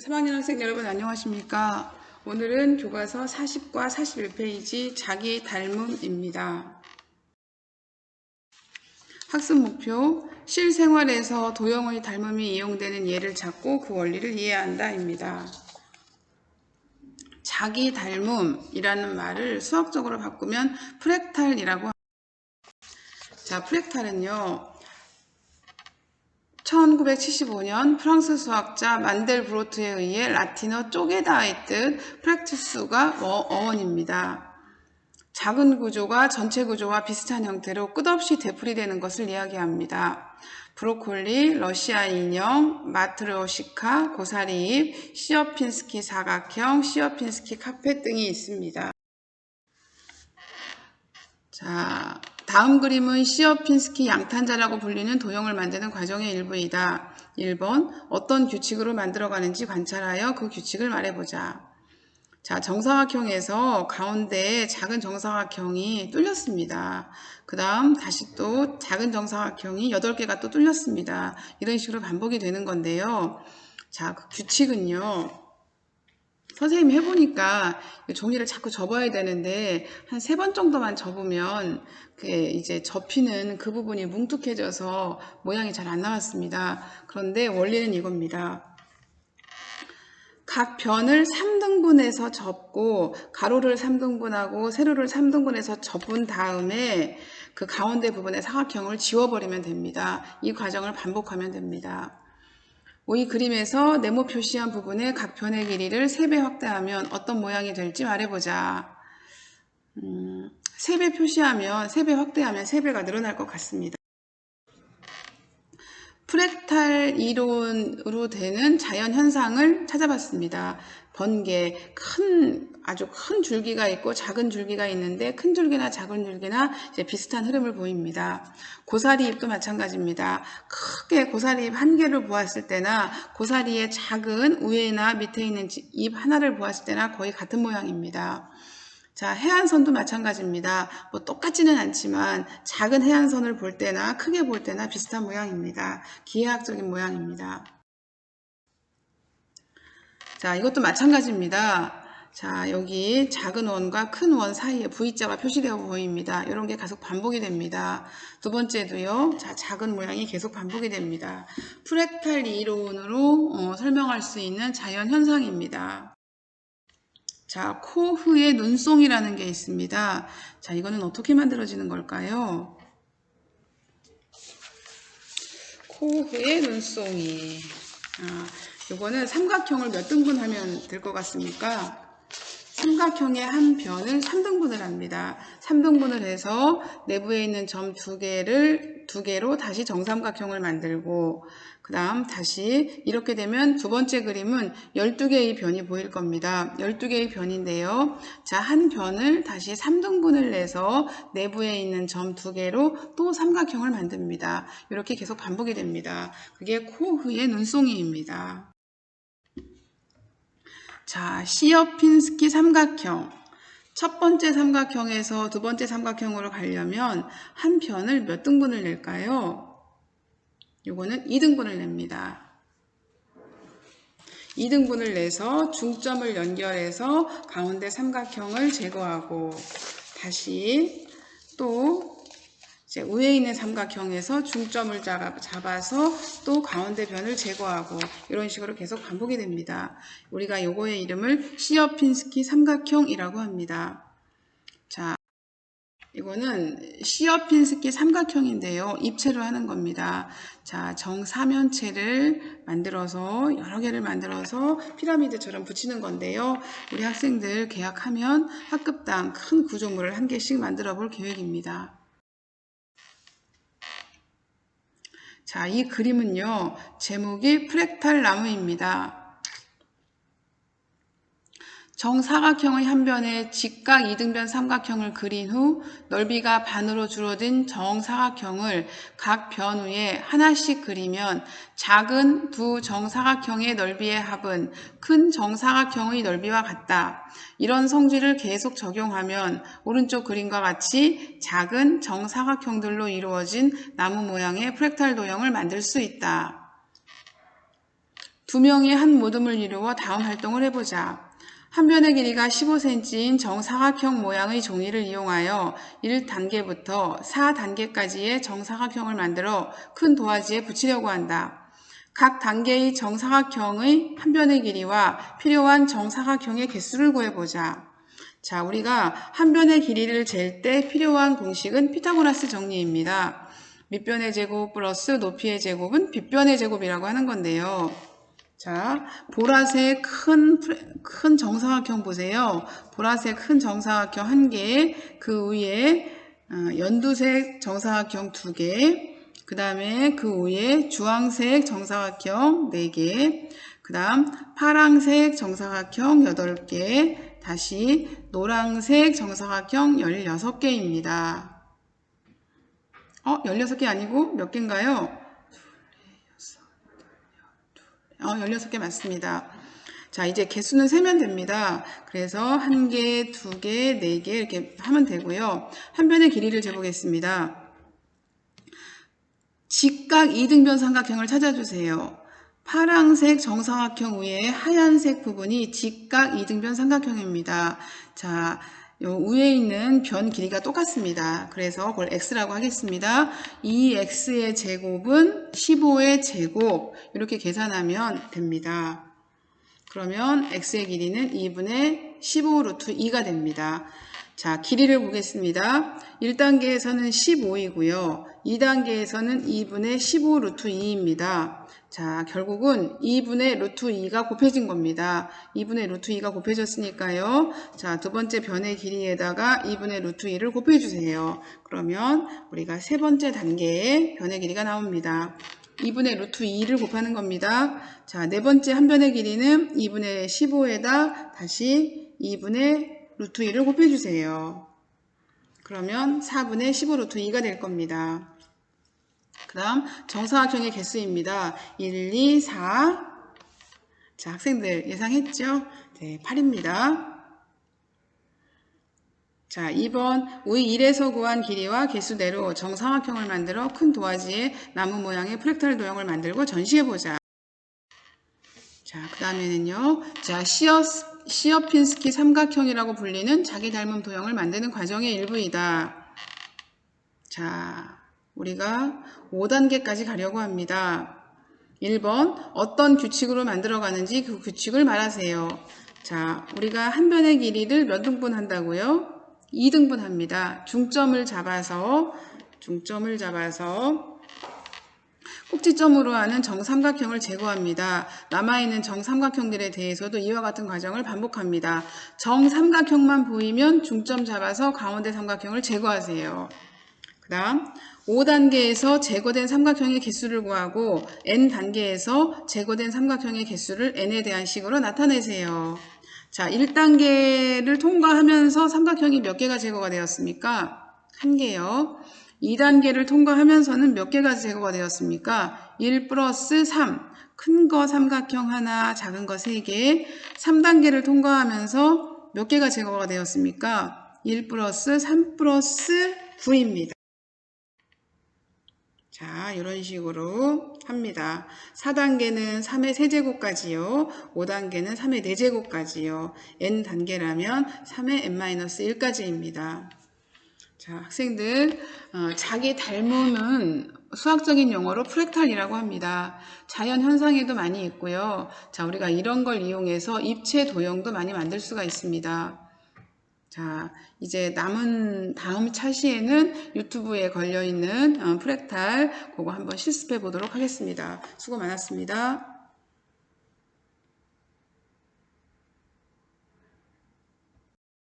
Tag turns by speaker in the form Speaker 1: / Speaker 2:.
Speaker 1: 3학년 학생 여러분 안녕하십니까? 오늘은 교과서 40과 41페이지 자기 닮음입니다. 학습 목표, 실생활에서 도형의 닮음이 이용되는 예를 찾고 그 원리를 이해해야 한다입니다. 자기 닮음이라는 말을 수학적으로 바꾸면 프랙탈이라고 합니다. 자, 프랙탈은요. 1975년 프랑스 수학자 만델브로트에 의해 라틴어 쪼개다의 뜻 프랙티스가 어원입니다. 작은 구조가 전체 구조와 비슷한 형태로 끝없이 되풀이되는 것을 이야기합니다. 브로콜리, 러시아 인형, 마트로시카, 고사리잎, 시어핀스키 사각형, 시어핀스키 카펫 등이 있습니다. 자, 다음 그림은 시어핀스키 양탄자라고 불리는 도형을 만드는 과정의 일부이다. 1번, 어떤 규칙으로 만들어가는지 관찰하여 그 규칙을 말해보자. 자, 정사각형에서 가운데에 작은 정사각형이 뚫렸습니다. 그 다음 다시 또 작은 정사각형이 8개가 또 뚫렸습니다. 이런 식으로 반복이 되는 건데요. 자, 그 규칙은요. 선생님이 해보니까 종이를 자꾸 접어야 되는데 한 3번 정도만 접으면 이제 접히는 그 부분이 뭉툭해져서 모양이 잘 안 나왔습니다. 그런데 원리는 이겁니다. 각 변을 3등분해서 접고 가로를 3등분하고 세로를 3등분해서 접은 다음에 그 가운데 부분의 사각형을 지워버리면 됩니다. 이 과정을 반복하면 됩니다. 이 그림에서 네모 표시한 부분의 각 변의 길이를 3배 확대하면 어떤 모양이 될지 말해보자. 3배 표시하면 3배 확대하면 3배가 늘어날 것 같습니다. 프랙탈 이론으로 되는 자연현상을 찾아봤습니다. 번개, 아주 큰 줄기가 있고 작은 줄기가 있는데 큰 줄기나 작은 줄기나 이제 비슷한 흐름을 보입니다. 고사리잎도 마찬가지입니다. 크게 고사리잎 한 개를 보았을 때나 고사리의 작은 위에나 밑에 있는 잎 하나를 보았을 때나 거의 같은 모양입니다. 자, 해안선도 마찬가지입니다. 똑같지는 않지만 작은 해안선을 볼 때나 크게 볼 때나 비슷한 모양입니다. 기하학적인 모양입니다. 자, 이것도 마찬가지입니다. 자, 여기 작은 원과 큰 원 사이에 V자가 표시되어 보입니다. 이런 게 계속 반복이 됩니다. 두 번째도요. 자, 작은 모양이 계속 반복이 됩니다. 프랙탈 이론으로 설명할 수 있는 자연현상입니다. 자, 코흐의 눈송이라는 게 있습니다. 자, 이거는 어떻게 만들어지는 걸까요? 코흐의 눈송이. 이거는 삼각형을 몇 등분하면 될 것 같습니까? 삼각형의 한 변을 3등분을 합니다. 3등분을 해서 내부에 있는 점 2개로 다시 정삼각형을 만들고 그 다음 다시 이렇게 되면 두 번째 그림은 12개의 변이 보일 겁니다. 12개의 변인데요. 자, 한 변을 다시 3등분을 내서 내부에 있는 점 2개로 또 삼각형을 만듭니다. 이렇게 계속 반복이 됩니다. 그게 코흐의 눈송이입니다. 자, 시어핀스키 삼각형. 첫 번째 삼각형에서 두 번째 삼각형으로 가려면 한 변을 몇 등분을 낼까요? 요거는 2등분을 냅니다. 2등분을 내서 중점을 연결해서 가운데 삼각형을 제거하고 다시 또 이제 위에 있는 삼각형에서 중점을 잡아서 또 가운데 변을 제거하고 이런 식으로 계속 반복이 됩니다. 우리가 요거의 이름을 시어핀스키 삼각형이라고 합니다. 자, 이거는 시어핀스키 삼각형인데요. 입체로 하는 겁니다. 자, 정사면체를 만들어서 여러 개를 만들어서 피라미드처럼 붙이는 건데요. 우리 학생들 계약하면 학급당 큰 구조물을 한 개씩 만들어 볼 계획입니다. 자, 이 그림은요, 제목이 프랙탈 나무입니다. 정사각형의 한 변에 직각 2등변 삼각형을 그린 후 넓이가 반으로 줄어든 정사각형을 각 변 위에 하나씩 그리면 작은 두 정사각형의 넓이의 합은 큰 정사각형의 넓이와 같다. 이런 성질을 계속 적용하면 오른쪽 그림과 같이 작은 정사각형들로 이루어진 나무 모양의 프랙탈 도형을 만들 수 있다. 두 명이 한 모둠을 이루어 다음 활동을 해보자. 한 변의 길이가 15cm인 정사각형 모양의 종이를 이용하여 1단계부터 4단계까지의 정사각형을 만들어 큰 도화지에 붙이려고 한다. 각 단계의 정사각형의 한 변의 길이와 필요한 정사각형의 개수를 구해보자. 자, 우리가 한 변의 길이를 잴 때 필요한 공식은 피타고라스 정리입니다. 밑변의 제곱 플러스 높이의 제곱은 빗변의 제곱이라고 하는 건데요. 자, 보라색 큰 정사각형 보세요. 보라색 큰 정사각형 1개, 그 위에 연두색 정사각형 2개, 그 다음에 그 위에 주황색 정사각형 4개, 그 다음 파랑색 정사각형 8개, 다시 노란색 정사각형 16개입니다. 16개 아니고 몇 개인가요? 16개 맞습니다. 자, 이제 개수는 세면 됩니다. 그래서 1개, 2개, 4개 이렇게 하면 되고요. 한 변의 길이를 재보겠습니다. 직각 이등변 삼각형을 찾아주세요. 파란색 정사각형 위에 하얀색 부분이 직각 이등변 삼각형입니다. 자, 요 위에 있는 변 길이가 똑같습니다. 그래서 그걸 x라고 하겠습니다. 2x의 제곱은 15의 제곱 이렇게 계산하면 됩니다. 그러면 x의 길이는 2분의 15 루트 2가 됩니다. 자, 길이를 보겠습니다. 1단계에서는 15이고요. 2단계에서는 2분의 15 루트 2입니다. 자, 결국은 2분의 루트 2가 곱해진 겁니다. 2분의 루트 2가 곱해졌으니까요. 자, 두 번째 변의 길이에다가 2분의 루트 2를 곱해주세요. 그러면 우리가 세 번째 단계의 변의 길이가 나옵니다. 2분의 루트 2를 곱하는 겁니다. 자, 네 번째 한 변의 길이는 2분의 15에다 다시 2분의 루트 2를 곱해주세요. 그러면 4분의 15 루트 2가 될 겁니다. 그 다음 정사각형의 개수입니다. 1, 2, 4. 자, 학생들 예상했죠? 네, 8입니다. 자, 2번 의 1에서 구한 길이와 개수대로 정사각형을 만들어 큰 도화지에 나무 모양의 프랙탈 도형을 만들고 전시해보자. 자, 그 다음에는요. 자, 시어핀스키 삼각형이라고 불리는 자기 닮은 도형을 만드는 과정의 일부이다. 자, 우리가 5단계까지 가려고 합니다. 1번 어떤 규칙으로 만들어가는지 그 규칙을 말하세요. 자, 우리가 한 변의 길이를 몇 등분 한다고요? 2등분 합니다. 중점을 잡아서 꼭지점으로 하는 정삼각형을 제거합니다. 남아있는 정삼각형들에 대해서도 이와 같은 과정을 반복합니다. 정삼각형만 보이면 중점 잡아서 가운데 삼각형을 제거하세요. 그 다음 5단계에서 제거된 삼각형의 개수를 구하고 n단계에서 제거된 삼각형의 개수를 n에 대한 식으로 나타내세요. 자, 1단계를 통과하면서 삼각형이 몇 개가 제거가 되었습니까? 1개요. 2단계를 통과하면서는 몇 개가 제거가 되었습니까? 1 플러스 3. 큰 거 삼각형 하나, 작은 거 3개. 3단계를 통과하면서 몇 개가 제거가 되었습니까? 1 플러스 3 플러스 9입니다. 자, 이런 식으로 합니다. 4단계는 3의 세제곱까지요. 5단계는 3의 4제곱까지요. n단계라면 3의 n-1까지입니다. 자, 학생들, 자기 닮음은 수학적인 용어로 프랙탈이라고 합니다. 자연 현상에도 많이 있고요. 자, 우리가 이런 걸 이용해서 입체 도형도 많이 만들 수가 있습니다. 자, 이제 남은 다음 차시에는 유튜브에 걸려있는 프랙탈 그거 한번 실습해 보도록 하겠습니다. 수고 많았습니다.